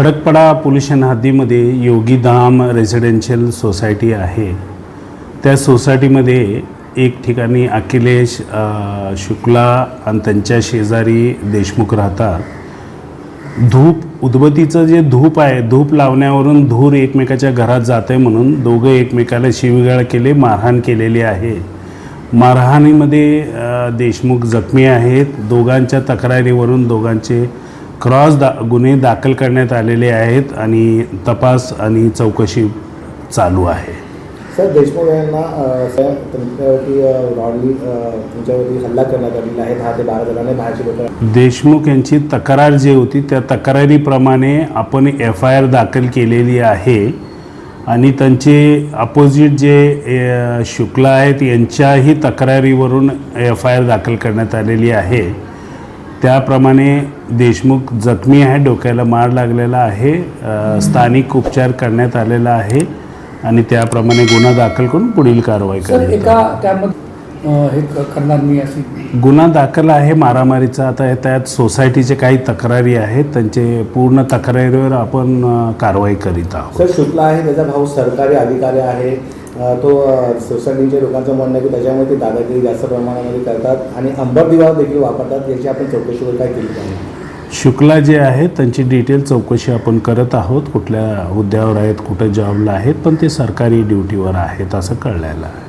Khadakpada police station हद्दीमध्ये Yogidham residential society आहे। त्या सोसायटीमध्ये एक ठिकाणी अखिलेश शुक्ला आणि त्यांच्या शेजारी देशमुख राहतात। धूप उदबत्तीचं जे धूप आहे, धूप लावण्यावरून धूर एकमेकाच्या घरात जाते म्हणून दोघे एकमेकाला शिवीगाळ केले, मारहाण केलेली आहे। मारहाणीमध्ये देशमुख जखमी आहेत। दोघांच्या तक्रारीवरून दोघांचे गुन्हे दाखल करण्यात आलेले आहेत आणि तपास आणि चौकशी चालू आहे। सर, देशमुख यांना तुमच्यावरती हल्ला करण्यात आलेला आहे। 10 ते 12 जणांनी बाहेरचे लोक। देशमुख यांची तक्रार जी होती त्या तक्रारीप्रमाणे आपण FIR दाखल केलेली आहे आणि त्यांचे अपोजिट जे शुक्ला आहेत यांच्याही तक्रारीवरून FIR दाखल करण्यात आलेली आहे। त्याप्रमाणे देशमुख जखमी आहे, डोक्याला मार लागलेला आहे, स्थानिक उपचार करण्यात आलेला आहे आणि त्याप्रमाणे गुन्हा दाखल करून पुढील कारवाई करण्यात गुन्हा दाखल आहे मारामारीचा। आता त्यात सोसायटीचे काही तक्रारी आहेत, त्यांचे पूर्ण तक्रारीवर आपण कारवाई करीत आहोत। सर, शुक्ला आहे त्याचा भाऊ सरकारी अधिकारी आहे। तो सोसायटीच्या लोकांचं म्हणणं आहे की त्याच्यामुळे ते दादागिरी जास्त प्रमाणामध्ये करतात आणि अंबर दिवा देखील वापरतात। याची आपण चौकशीवर काय केली पाहिजे? शुक्ला जे आहेत त्यांची डिटेल चौकशी आपण करत आहोत, कुठल्या हुद्द्यावर आहेत, कुठे जॉबला आहेत, पण ते सरकारी ड्युटीवर आहेत असं कळलेलं आहे।